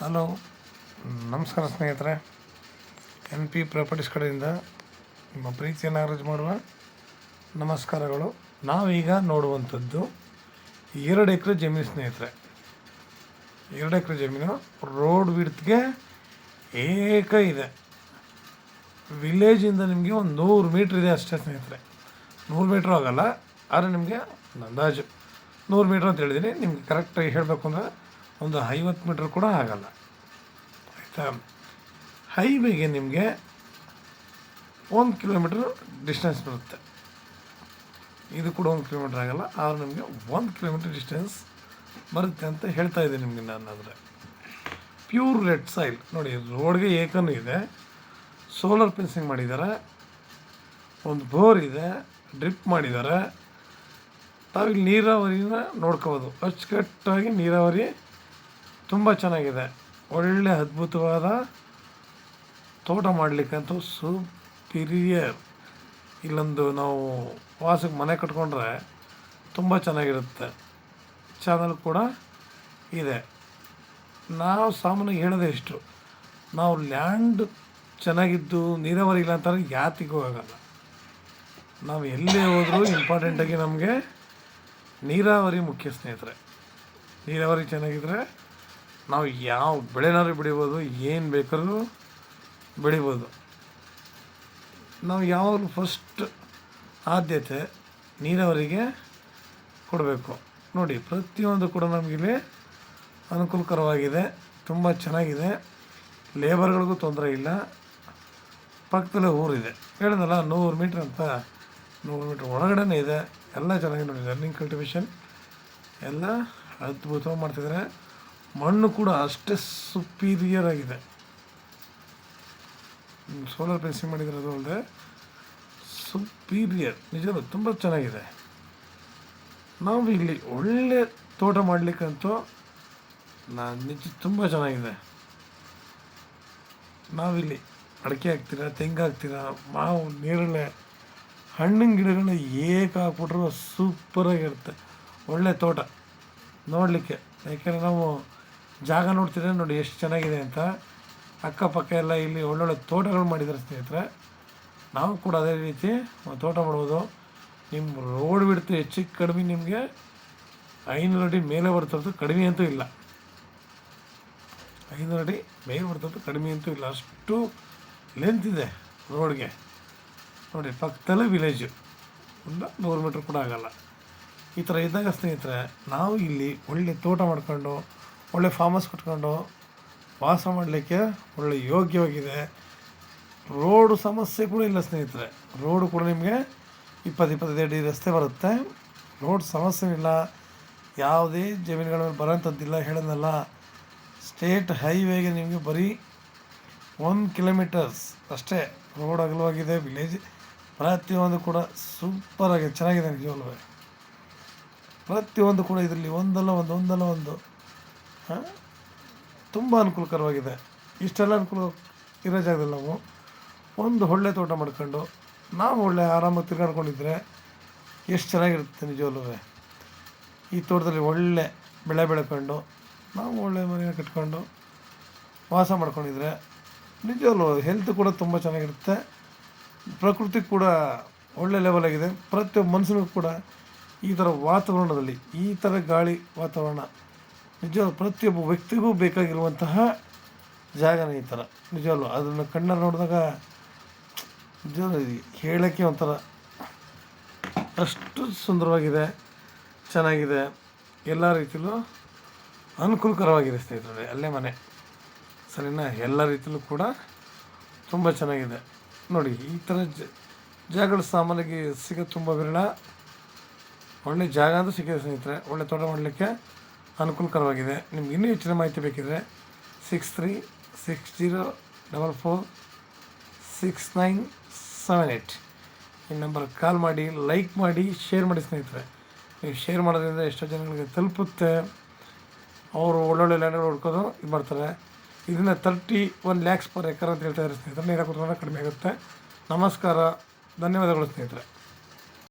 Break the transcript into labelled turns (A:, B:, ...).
A: Hello, ನಮಸ್ಕಾರ ಸ್ನೇಹಿತರೆ. NP properties ಕಡೆಯಿಂದ ನಿಮ್ಮ ಪ್ರೀತಿಯನ್ನು ಅರ್ಜಿ ಮಾಡುವ ನಮಸ್ಕಾರಗಳು. ನಾವೀಗ ನೋಡುವಂಥದ್ದು 2 ಎಕರೆ ಜಮೀನು ಸ್ನೇಹಿತರೆ. 2 ಎಕರೆ ಜಮೀನು ರೋಡ್ ವಿಡ್ತ್ಗೆ ಏಕ ಇದೆ. ವಿಲೇಜಿಂದ ನಿಮಗೆ ಒಂದು 100 ಮೀಟ್ರ್ ಇದೆ ಅಷ್ಟೇ ಸ್ನೇಹಿತರೆ. 100 ಮೀಟ್ರ್ ಆಗೋಲ್ಲ, ಆದರೆ ನಿಮಗೆ ಅಂದಾಜು 100 ಮೀಟ್ರ್ ಅಂತ ಹೇಳಿದ್ದೀನಿ. ನಿಮಗೆ ಕರೆಕ್ಟಾಗಿ ಹೇಳಬೇಕು ಅಂದರೆ ಒಂದು 50 ಮೀಟ್ರ್ ಕೂಡ ಆಗೋಲ್ಲ, ಆಯಿತಾ. ಹೈವೇಗೆ ನಿಮಗೆ 1 ಕಿಲೋಮೀಟ್ರ್ ಡಿಸ್ಟೆನ್ಸ್ ಬರುತ್ತೆ. ಇದು ಕೂಡ 1 ಕಿಲೋಮೀಟ್ರ್ ಆಗೋಲ್ಲ, ಆದರೆ ನಿಮಗೆ 1 ಕಿಲೋಮೀಟ್ರ್ ಡಿಸ್ಟೆನ್ಸ್ ಬರುತ್ತೆ ಅಂತ ಹೇಳ್ತಾ ಇದ್ದೀನಿ ನಿಮಗೆ ನಾನು. ಆದರೆ ಪ್ಯೂರ್ ರೆಡ್ ಸಾಯಿಲ್ ನೋಡಿ, ರೋಡ್ಗೆ ಏಕನೂ ಇದೆ, ಸೋಲಾರ್ ಫೆನ್ಸಿಂಗ್ ಮಾಡಿದ್ದಾರೆ, ಒಂದು ಬೋರ್ ಇದೆ, ಡ್ರಿಪ್ ಮಾಡಿದ್ದಾರೆ. ತಾವಿಲ್ಲಿ ನೀರಾವರಿನ ನೋಡ್ಕೋಬೋದು. ಅಚ್ಚುಕಟ್ಟಾಗಿ ನೀರಾವರಿ ತುಂಬ ಚೆನ್ನಾಗಿದೆ. ಒಳ್ಳೆ ಅದ್ಭುತವಾದ ತೋಟ ಮಾಡಲಿಕ್ಕಂತೂ ಸುಪೀರಿಯರ್. ಇಲ್ಲೊಂದು ನಾವು ವಾಸಕ್ಕೆ ಮನೆ ಕಟ್ಕೊಂಡ್ರೆ ತುಂಬ ಚೆನ್ನಾಗಿರುತ್ತೆ. ಚಾನಲ್ ಕೂಡ ಇದೆ. ನಾವು ಸಾಮಾನ್ಯವಾಗಿ ಹೇಳೋದೇ ಇಷ್ಟು, ನಾವು ಲ್ಯಾಂಡ್ ಚೆನ್ನಾಗಿದ್ದು ನೀರಾವರಿ ಇಲ್ಲ ಅಂತಾರೆ ಯಾತಿಗೂ ಆಗಲ್ಲ. ನಾವು ಎಲ್ಲೇ ಹೋದರೂ ಇಂಪಾರ್ಟೆಂಟಾಗಿ ನಮಗೆ ನೀರಾವರಿ ಮುಖ್ಯ ಸ್ನೇಹಿತರೆ. ನೀರಾವರಿ ಚೆನ್ನಾಗಿದ್ದರೆ ನಾವು ಯಾವ ಬೆಳೆನಾದ್ರು ಬೆಳಿಬೋದು, ಏನು ಬೇಕಾದ್ರೂ ಬೆಳಿಬೋದು. ನಾವು ಯಾವಾಗಲೂ ಫಸ್ಟ್ ಆದ್ಯತೆ ನೀರಾವರಿಗೆ ಕೊಡಬೇಕು. ನೋಡಿ, ಪ್ರತಿಯೊಂದು ಕೂಡ ನಮಗಿಲ್ಲಿ ಅನುಕೂಲಕರವಾಗಿದೆ, ತುಂಬ ಚೆನ್ನಾಗಿದೆ. ಲೇಬರ್ಗಳಿಗೂ ತೊಂದರೆ ಇಲ್ಲ. ಪಕ್ಕದಲ್ಲೇ ಊರಿದೆ, ಹೇಳಿದ್ನಲ್ಲ 100 ಮೀಟ್ರ್ ಅಂತ. 100 ಮೀಟ್ರ್ ಒಳಗಡೆ ಇದೆ. ಎಲ್ಲ ಚೆನ್ನಾಗಿದೆ ನೋಡಿ. ರನ್ನಿಂಗ್ ಕಲ್ಟಿವೇಷನ್ ಎಲ್ಲ ಅದ್ಭುತವಾಗಿ ಮಾಡ್ತಿದ್ದಾರೆ. ಮಣ್ಣು ಕೂಡ ಅಷ್ಟೇ ಸುಪೀರಿಯರ್ ಆಗಿದೆ. ಸೋಲಾರ್ ಫೆನ್ಸಿಂಗ್ ಮಾಡಿರೋದು ಅಲ್ಲದೆ ಸುಪೀರಿಯರ್, ನಿಜವೂ ತುಂಬ ಚೆನ್ನಾಗಿದೆ. ನಾವು ಇಲ್ಲಿ ಒಳ್ಳೆ ತೋಟ ಮಾಡಲಿಕ್ಕಂತೂ ನಿಜ ತುಂಬ ಚೆನ್ನಾಗಿದೆ. ನಾವಿಲ್ಲಿ ಅಡಿಕೆ ಹಾಕ್ತೀರ, ತೆಂಗು ಹಾಕ್ತೀರ, ಮಾವು, ನೇರಳೆ, ಹಣ್ಣಿನ ಗಿಡಗಳನ್ನ ಏಕ ಹಾಕ್ಬಿಟ್ರು ಸೂಪರಾಗಿರುತ್ತೆ. ಒಳ್ಳೆ ತೋಟ ನೋಡಲಿಕ್ಕೆ. ಯಾಕೆಂದರೆ ನಾವು ಜಾಗ ನೋಡ್ತಿದ್ರೆ ನೋಡಿ ಎಷ್ಟು ಚೆನ್ನಾಗಿದೆ ಅಂತ. ಅಕ್ಕಪಕ್ಕ ಎಲ್ಲ ಇಲ್ಲಿ ಒಳ್ಳೊಳ್ಳೆ ತೋಟಗಳು ಮಾಡಿದ್ದಾರೆ ಸ್ನೇಹಿತರೆ. ನಾವು ಕೂಡ ಅದೇ ರೀತಿ ತೋಟ ಮಾಡ್ಬೋದು. ನಿಮ್ಮ ರೋಡ್ ಬಿಡ್ತು ಹೆಚ್ಚಿಗೆ ಕಡಿಮೆ ನಿಮಗೆ 500 ಅಡಿ ಮೇಲೆ ಬರ್ತದ್ದು, ಕಡಿಮೆ ಅಂತೂ ಇಲ್ಲ. 500 ಅಡಿ ಮೇಲೆ ಬರ್ತದ್ದು, ಕಡಿಮೆ ಅಂತೂ ಇಲ್ಲ. ಅಷ್ಟು ಲೆಂತ್ ಇದೆ ರೋಡ್ಗೆ. ನೋಡಿ, ಪಕ್ಕದಲ್ಲೇ ವಿಲೇಜು, ಒಂದು 100 ಮೀಟ್ರ್ ಕೂಡ ಆಗೋಲ್ಲ. ಈ ಥರ ಇದ್ದಾಗ ಸ್ನೇಹಿತರೆ, ನಾವು ಇಲ್ಲಿ ಒಳ್ಳೆ ತೋಟ ಮಾಡ್ಕೊಂಡು ಒಳ್ಳೆ ಫಾರ್ಮ್ ಹೌಸ್ ಕಟ್ಕೊಂಡು ವಾಸ ಮಾಡಲಿಕ್ಕೆ ಒಳ್ಳೆ ಯೋಗ್ಯವಾಗಿದೆ. ರೋಡು ಸಮಸ್ಯೆ ಕೂಡ ಇಲ್ಲ ಸ್ನೇಹಿತರೆ. ರೋಡು ಕೂಡ ನಿಮಗೆ 20-25 ಅಡಿ ರಸ್ತೆ ಬರುತ್ತೆ. ರೋಡ್ ಸಮಸ್ಯೆ ಇಲ್ಲ. ಯಾವುದೇ ಜಮೀನುಗಳ ಮೇಲೆ ಬರೋಂಥದ್ದಿಲ್ಲ. ಹೇಳೋದಲ್ಲ, ಸ್ಟೇಟ್ ಹೈವೇಗೆ ನಿಮಗೆ ಬರೀ 1 ಕಿಲೋಮೀಟರ್ಸ್ ಅಷ್ಟೇ ರೋಡ್ ಅಗಲವಾಗಿದೆ. ವಿಲೇಜ್ ಪ್ರತಿಯೊಂದು ಕೂಡ ಸೂಪರಾಗಿದೆ, ಚೆನ್ನಾಗಿದೆ ನಿಜವಲ್ವೇ. ಪ್ರತಿಯೊಂದು ಕೂಡ ಇದರಲ್ಲಿ ಒಂದಲ್ಲ ಒಂದು ತುಂಬ ಅನುಕೂಲಕರವಾಗಿದೆ. ಇಷ್ಟೆಲ್ಲ ಅನುಕೂಲ ಇರೋ ಜಾಗದಲ್ಲಿ ನಾವು ಒಂದು ಒಳ್ಳೆ ತೋಟ ಮಾಡ್ಕೊಂಡು ನಾವು ಒಳ್ಳೆ ಆರಾಮಾಗಿ ತಿರುಗಾಡ್ಕೊಂಡಿದ್ರೆ ಎಷ್ಟು ಚೆನ್ನಾಗಿರುತ್ತೆ ನಿಜವಲ್ವೇ. ಈ ತೋಟದಲ್ಲಿ ಒಳ್ಳೆ ಬೆಳೆ ಬೆಳ್ಕೊಂಡು ನಾವು ಒಳ್ಳೆ ಮನೆಯನ್ನು ಕಟ್ಕೊಂಡು ವಾಸ ಮಾಡ್ಕೊಂಡಿದ್ರೆ ನಿಜವಲ್ಲೂ ಹೆಲ್ತ್ ಕೂಡ ತುಂಬ ಚೆನ್ನಾಗಿರುತ್ತೆ. ಪ್ರಕೃತಿ ಕೂಡ ಒಳ್ಳೆ ಲೆವೆಲಾಗಿದೆ. ಪ್ರತಿಯೊಬ್ಬ ಮನುಷ್ಯನಿಗೂ ಕೂಡ ಈ ಥರ ವಾತಾವರಣದಲ್ಲಿ, ಈ ಥರ ಗಾಳಿ ವಾತಾವರಣ ನಿಜವಲ್ಲ ಪ್ರತಿಯೊಬ್ಬ ವ್ಯಕ್ತಿಗೂ ಬೇಕಾಗಿರುವಂತಹ ಜಾಗನೇ ಈ ಥರ. ನಿಜವಲ್ಲೂ ಅದನ್ನು ಕಣ್ಣಲ್ಲಿ ನೋಡಿದಾಗ ನಿಜವಲ್ಲ ಹೇಳೋಕ್ಕೆ ಒಂಥರ ಅಷ್ಟು ಸುಂದರವಾಗಿದೆ, ಚೆನ್ನಾಗಿದೆ. ಎಲ್ಲ ರೀತಿಯಲ್ಲೂ ಅನುಕೂಲಕರವಾಗಿದೆ ಸ್ನೇಹಿತರೆ. ಅಲ್ಲೇ ಮನೆ ಸರಿನಾ. ಎಲ್ಲ ರೀತಿಯಲ್ಲೂ ಕೂಡ ತುಂಬ ಚೆನ್ನಾಗಿದೆ. ನೋಡಿ, ಈ ಥರ ಜಾಗಗಳು ಸಾಮಾನ್ಯವಾಗಿ ಸಿಗೋದು ತುಂಬ ವಿರಳ. ಒಳ್ಳೆ ಜಾಗ ಅಂತೂ ಸಿಕ್ಕಿದೆ ಸ್ನೇಹಿತರೆ. ಒಳ್ಳೆ ತೋಟ ಮಾಡಲಿಕ್ಕೆ ಅನುಕೂಲಕರವಾಗಿದೆ. ನಿಮ್ಗೆ ಇನ್ನೂ ಹೆಚ್ಚಿನ ಮಾಹಿತಿ ಬೇಕಿದ್ರೆ 6360446978 ಈ ನಂಬರ್ಗೆ ಕಾಲ್ ಮಾಡಿ, ಲೈಕ್ ಮಾಡಿ, ಶೇರ್ ಮಾಡಿ ಸ್ನೇಹಿತರೆ. ನೀವು ಶೇರ್ ಮಾಡೋದ್ರಿಂದ ಎಷ್ಟೋ ಜನಗಳಿಗೆ ತಲುಪುತ್ತೆ. ಅವರು ಒಳ್ಳೊಳ್ಳೆ ಲ್ಯಾಂಡ್ಗಳು ಹುಡ್ಕೋದು ಇದು ಮಾಡ್ತಾರೆ. ಇದನ್ನು 31 lakhs per acre ಅಂತ ಹೇಳ್ತಾ ಇದ್ದಾರೆ ಸ್ನೇಹಿತರೆ. ನೀರಾಗ ಕೂತ್ಕೊಂಡ್ರೆ ಕಡಿಮೆ ಆಗುತ್ತೆ. ನಮಸ್ಕಾರ, ಧನ್ಯವಾದಗಳು ಸ್ನೇಹಿತರೆ.